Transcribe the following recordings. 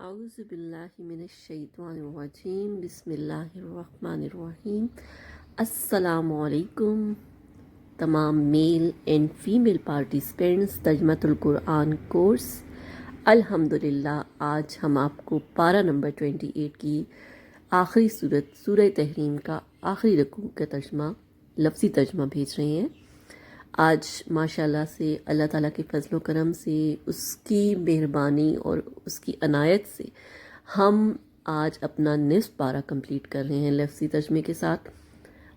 اعوذ باللہ من الشیطان الرجیم بسم اللہ الرحمن الرحیم۔ السلام علیکم تمام میل اینڈ فیمیل پارٹیسپینٹس ترجمۃ القرآن کورس۔ الحمدللہ آج ہم آپ کو پارہ نمبر 28 کی آخری صورت سورہ تحریم کا آخری رکوع کا ترجمہ لفظی ترجمہ بھیج رہے ہیں۔ آج ماشاءاللہ سے اللہ تعالیٰ کے فضل و کرم سے، اس کی مہربانی اور اس کی عنایت سے ہم آج اپنا نصف پارہ کمپلیٹ کر رہے ہیں لفظی ترجمے کے ساتھ۔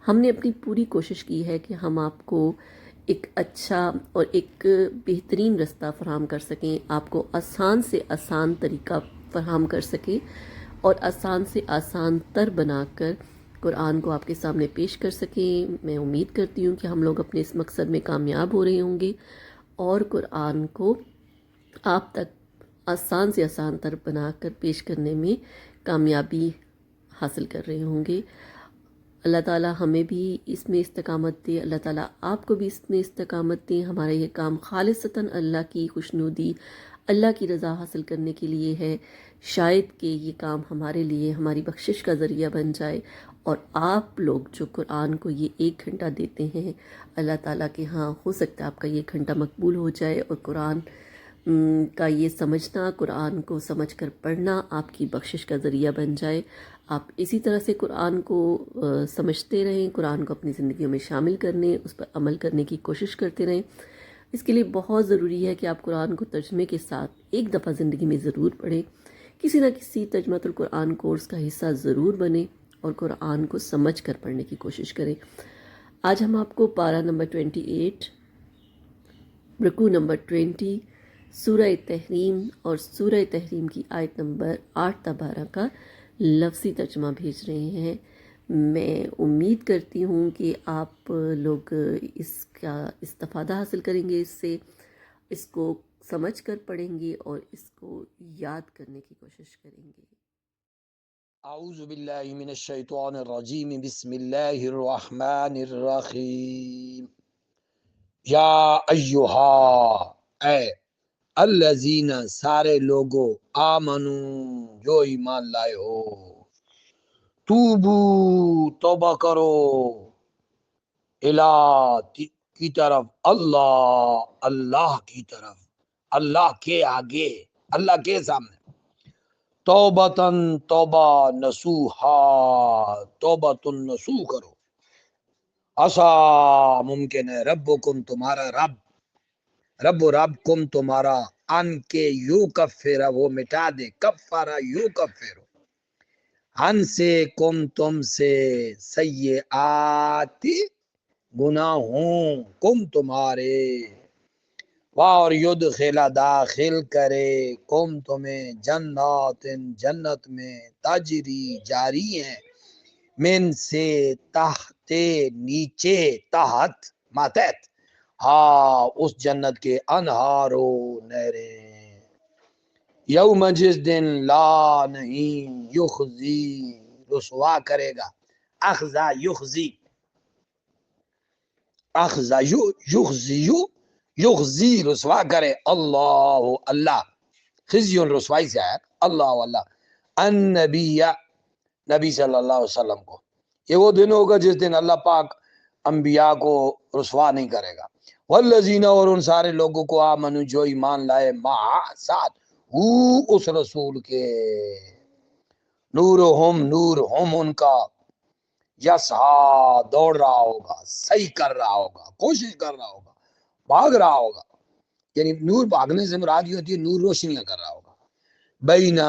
ہم نے اپنی پوری کوشش کی ہے کہ ہم آپ کو ایک اچھا اور ایک بہترین رستہ فراہم کر سکیں، آپ کو آسان سے آسان طریقہ فراہم کر سکیں اور آسان سے آسان تر بنا کر قرآن کو آپ کے سامنے پیش کر سکیں۔ میں امید کرتی ہوں کہ ہم لوگ اپنے اس مقصد میں کامیاب ہو رہے ہوں گے اور قرآن کو آپ تک آسان سے آسان تر بنا کر پیش کرنے میں کامیابی حاصل کر رہے ہوں گے۔ اللہ تعالیٰ ہمیں بھی اس میں استقامت دے، اللہ تعالیٰ آپ کو بھی اس میں استقامت دے۔ ہمارا یہ کام خالصتاً اللہ کی خوشنودی، اللہ کی رضا حاصل کرنے کے لیے ہے۔ شاید کہ یہ کام ہمارے لیے ہماری بخشش کا ذریعہ بن جائے اور آپ لوگ جو قرآن کو یہ 1 گھنٹہ دیتے ہیں، اللہ تعالیٰ کے ہاں ہو سکتا ہے آپ کا یہ گھنٹہ مقبول ہو جائے اور قرآن کا یہ سمجھنا، قرآن کو سمجھ کر پڑھنا آپ کی بخشش کا ذریعہ بن جائے۔ آپ اسی طرح سے قرآن کو سمجھتے رہیں، قرآن کو اپنی زندگیوں میں شامل کرنے، اس پر عمل کرنے کی کوشش کرتے رہیں۔ اس کے لیے بہت ضروری ہے کہ آپ قرآن کو ترجمے کے ساتھ ایک دفعہ زندگی میں ضرور پڑھیں، کسی نہ کسی ترجمۃ القرآن کورس کا حصہ ضرور بنیں اور قرآن کو سمجھ کر پڑھنے کی کوشش کریں۔ آج ہم آپ کو پارہ نمبر 28، رکوع نمبر 20، سورہ تحریم اور سورہ تحریم کی آیت نمبر 8 تا 12 کا لفظی ترجمہ بھیج رہے ہیں۔ میں امید کرتی ہوں کہ آپ لوگ اس کا استفادہ حاصل کریں گے، اس کو سمجھ کر پڑھیں گے اور اس کو یاد کرنے کی کوشش کریں گے۔ اعوذ باللہ من الشیطان الرجیم بسم اللہ الرحمن الرحیم۔ یا ایہا، اے الذین سارے لوگو، آمنو جو ایمان لائے ہو، توبو توبہ کرو، الی کی طرف، اللہ کی طرف، اللہ کے آگے، اللہ کے سامنے، توبتاً توبہ، نصوحا توبتاً نصوح کرو، عسا ممکن ہے، ربکم تمہارا رب کم تمہارا، ان کے یو کفرہ وہ مٹا دے، کفرہ یو کفرہ، ان سے کم تم سے، سیئات گناہوں، کم تمہارے، اور یدخلا داخل کرے، کم تمہیں، جنت میں، تجری جاری ہیں، من سے تحت نیچے، تحت ماتحت، ہاں اس جنت کے انہارو نہریں، یوم جس دن، لا نہیں، یخزی رسوا کرے گا، اخزا یخزی، اخزا یخزی رسوا کرے، اللہ خزی رسوائی سے آیا، اللہ النبی، نبی صلی اللہ علیہ وسلم کو۔ یہ وہ دن ہوگا جس دن اللہ پاک انبیاء کو رسوا نہیں کرے گا، والذین، اور ان سارے لوگوں کو، آمنو جو ایمان لائے، ساتھ اس رسول کے، نور ہم ان کا، یسعا دوڑ رہا ہوگا، صحیح کر رہا ہوگا، کوشش کر رہا ہوگا، بھاگ رہا ہوگا، یعنی نور بھاگنے سے مراد یہ ہوتی ہے نور روشنیاں کر رہا ہوگا، بینا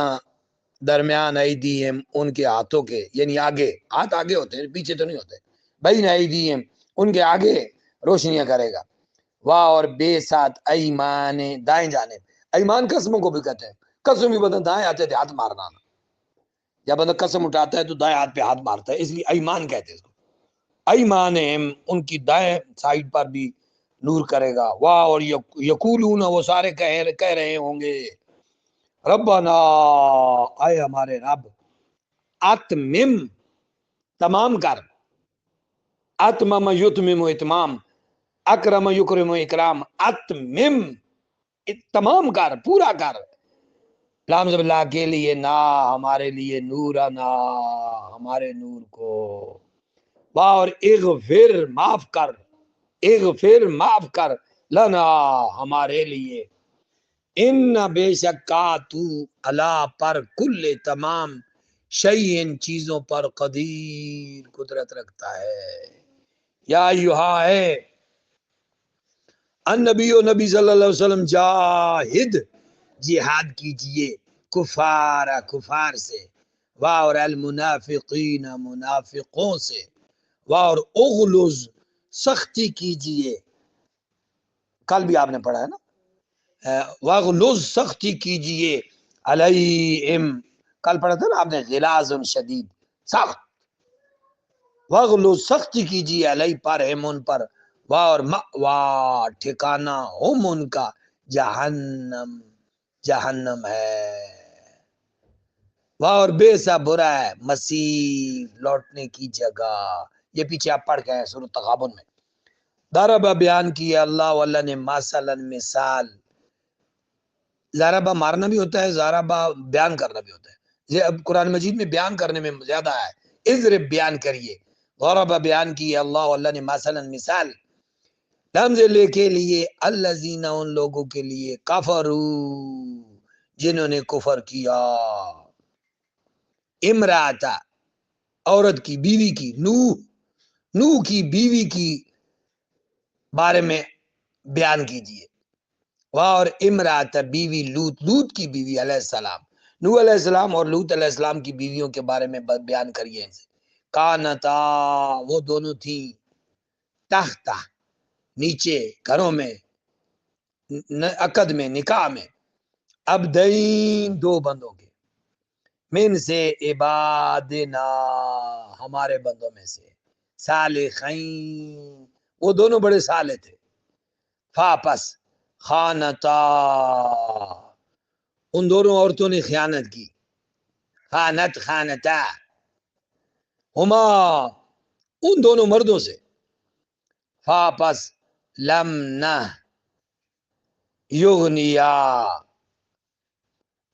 درمیان ایدیہم ان کے ہاتھوں کے، یعنی آگے، ہاتھ آگے ہوتے ہیں پیچھے تو نہیں ہوتے، بین ایدیہم ان کے آگے روشنیاں کرے گا، واہ اور بے ساتھ، ایمان دائیں جانب، ایمان قسموں کو بھی کہتے ہیں، قسم بھی بدن دائیں ہاتھ ہاتھ مارنا، جب بندہ قسم اٹھاتا ہے تو دائیں ہاتھ پہ ہاتھ مارتا ہے، اس لیے ایمان کہتے ہیں اس کو، ایمان ان کی دائیں سائڈ پر بھی نور کرے گا، واہ اور یقولون وہ سارے کہہ رہے ہوں گے، ربنا اے ہمارے رب، اتمم تمام کر، اتمم یتمم اتمام، اکرم یکرم اکرام، اتمم تمام کر، پورا کر، لام زب اللہ کے لیے نا ہمارے لیے نورنا ہمارے نور کو، واہ اور اغفر معاف کر، اغفر معاف کر، لنا ہمارے لیے، ان بے شک کا تو اللہ پر کل تمام شیئن چیزوں پر قدیر قدرت رکھتا ہے۔ یا ایہا ہے النبی و نبی صلی اللہ علیہ وسلم جاہد جہاد کیجئے کفار سے، اور المنافقین منافقوں سے، اور اغلظ سختی کیجئے، کل بھی آپ نے پڑھا ہے نا، واغلظ سختی کیجئے علیہم، کل پڑھا تھا نا آپ نے غلاظ شدید سخت، واغلظ سختی کیجئے علیہ پر ہم ان پر، اور مأوا ٹھکانہ ہم ان کا جہنم جہنم ہے، اور بے سا برا ہے مسیر لوٹنے کی جگہ، یہ پیچھے آپ پڑھ کے ہیں سورۃ تغابن میں۔ ضربہ بیان کیا اللہ واللہ نے مثلا مثال، ضربہ مارنا بھی ہوتا ہے، ضربہ بیان کرنا بھی ہوتا ہے، یہ اب قرآن مجید میں بیان کرنے میں زیادہ ہے، اضرب بیان کریے، ضربہ بیان کیا اللہ واللہ نے مثلا مثال، لمز لے کے لیے الذین ان لوگوں کے لیے کفرو جنہوں نے کفر کیا، امراتا عورت کی بیوی کی، نوح کی بیوی کی بارے میں بیان کیجئے، اور امرات بیوی لوط کی بیوی علیہ السلام، نوح علیہ السلام اور لوط علیہ السلام کی بیویوں کے بارے میں بیان کریے ان سے، کانتا وہ دونوں تھیں، تحت نیچے گھروں میں، عقد میں نکاح میں، عبدین دو بندوں کے، من سے عبادنا ہمارے بندوں میں سے، صالحین وہ دونوں بڑے صالح تھے، فاپس خانتا ان دونوں عورتوں نے خیانت کی، خانتا ہما ان دونوں مردوں سے، فاپس لم نہ یغنیا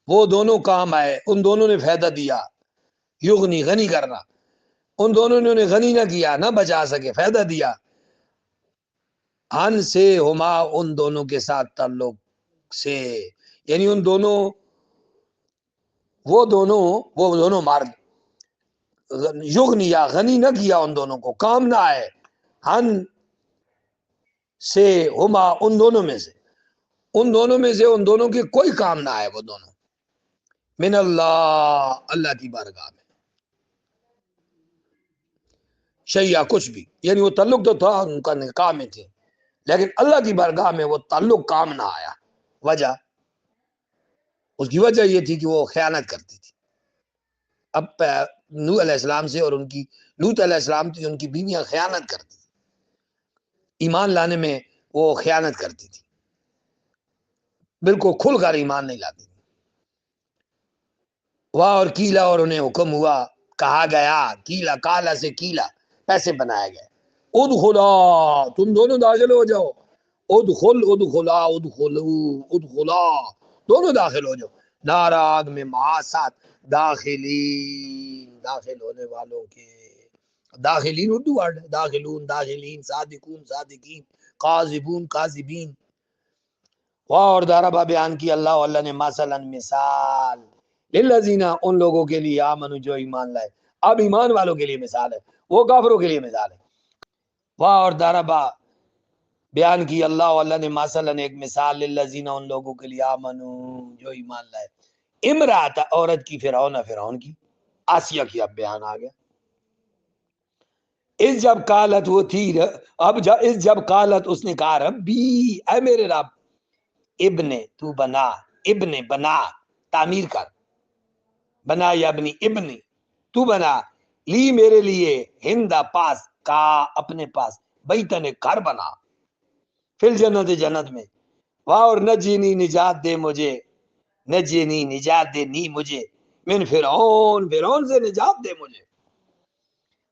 وہ دونوں کام آئے، ان دونوں نے فائدہ دیا، یغنی غنی کرنا، ان دونوں نے غنی نہ کیا، نہ بچا سکے، فائدہ دیا، ان سے ہما ان دونوں کے ساتھ تعلق سے، یعنی ان دونوں وہ دونوں مرد یغنیا غنی نہ کیا، ان دونوں کو کام نہ آئے، ان سے ہما ان دونوں میں سے، ان دونوں کے کوئی کام نہ آئے، وہ دونوں من اللہ کی بارگاہ میں، شیعہ کچھ بھی، یعنی وہ تعلق تو تھا ان کا نکاح میں تھے، لیکن اللہ کی بارگاہ میں وہ تعلق کام نہ آیا، وجہ اس کی وجہ یہ تھی کہ وہ خیانت کرتی تھی، اب نوح علیہ السلام سے اور ان کی لوط علیہ السلام تھی، ان کی بیویاں خیانت کرتی تھی، ایمان لانے میں وہ خیانت کرتی تھی، بالکل کھل کر ایمان نہیں لاتی تھی، واہ اور کیلا اور انہیں حکم ہوا، کہا گیا، کیلا کالا سے کیلا پیسے بنایا گیا، ادخلا تم دونوں داخل ہو جاؤ، ادخلا دونوں داخل ہو جاؤ، نارا آگ میں معاسات داخل ہونے والوں کے، داخلین اردو ورڈ ہے، داخلون داخلین، صادقون صادقین، قاذبون قاذبین، اور ضربہ بیان کی اللہ نے مثلا مثال، للذین ان لوگوں کے لیے آمنو جو ایمان لائے، اب ایمان والوں کے لیے مثال ہے، وہ کافروں کے لیے مثال ہے، اور ضربہ بیان کی اللہ نے مثلا ایک مثال، للذین ان لوگوں کے لیے آمنو جو ایمان لائے، امرات عورت کی، فرعون کی، آسیہ کی اب بیان آ گیا، اس جب قالت وہ تھی، اس جب قالت اس نے کہا ربی اے میرے رب، تو بنا، بنا تعمیر کر، بنا یا ابنی تو بنا، لی میرے لیے، ہندا پاس، کا اپنے پاس، بیتن گھر بنا، فل جنت میں، اور نجینی نجات دے مجھے، نجات دے نی مجھے، من فرعون سے نجات دے مجھے،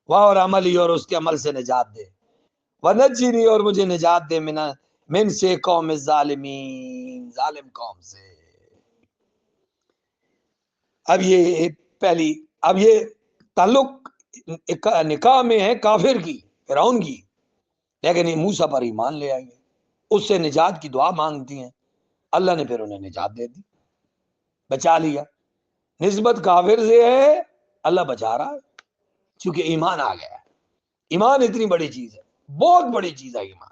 اور عملی اور اس کے عمل سے نجات دے، ونجینی اور مجھے نجات دے، من سے قوم ظالمین ظالم قوم سے، اب یہ پہلی، اب یہ تعلق نکاح میں ہے کافر کی، فرعون کی، لیکن یہ موسیٰ پر ایمان لے آئی ہے، اس سے نجات کی دعا مانگتی ہیں، اللہ نے پھر انہیں نجات دے دی، بچا لیا۔ نسبت کافر سے ہے، اللہ بچا رہا ہے چونکہ ایمان آ گیا ہے۔ ایمان اتنی بڑی چیز ہے، بہت بڑی چیز ہے ایمان۔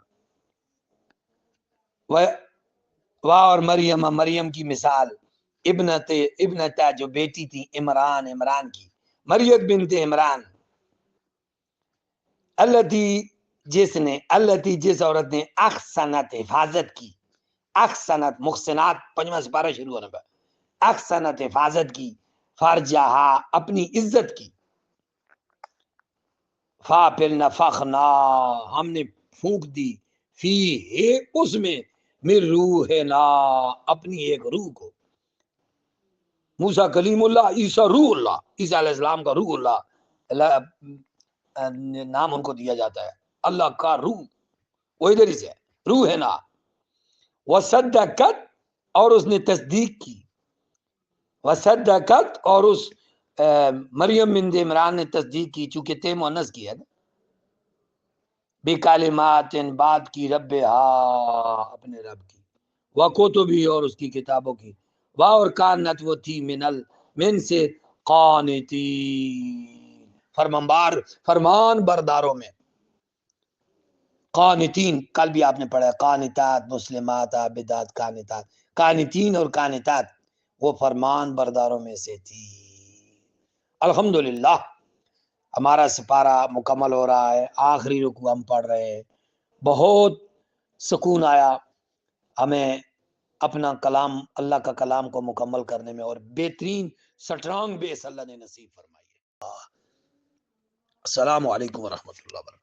اور مریم کی مثال، ابنتا جو بیٹی تھی عمران کی، مریم بنت عمران، جس عورت نے احسنت حفاظت کی، احسنت محسنات 5واں سپارہ شروع ہونے پر، احسنت حفاظت کی، فرجہا اپنی عزت کی، پھر نفخنا ہم نے پھونک دی، فی اس میں، من روحنا اپنی ایک روح کو۔ موسیٰ کلیم اللہ، عیسیٰ روح اللہ، عیسیٰ علیہ السلام کا روح اللہ نام ان کو دیا جاتا ہے، اللہ کا روح، وہ ادھر ہی سے ہے، روح ہے نا۔ وصدقت اور اس نے تصدیق کی، وصدقت اور اس مریم بنت عمران نے تصدیق کی، چونکہ تے مؤنث کی ہے نا، بکلمات بات کی، رب اپنے رب کی، وکتبی اور اس کی کتابوں کی، اور کانت وہ تھی من سے قانتین فرمان برداروں میں، قانتین کل بھی آپ نے پڑھا ہے، قانتات مسلمات عابدات قانتات، قانتین اور قانتات وہ فرمان برداروں میں سے تھی۔ الحمدللہ ہمارا سپارہ مکمل ہو رہا ہے، آخری رکوع ہم پڑھ رہے ہیں، بہت سکون آیا ہمیں اپنا کلام، اللہ کا کلام کو مکمل کرنے میں، اور بہترین سٹرانگ بیس اللہ نے نصیب فرمائی ہے۔ السلام علیکم ورحمۃ اللہ وبرکاتہ۔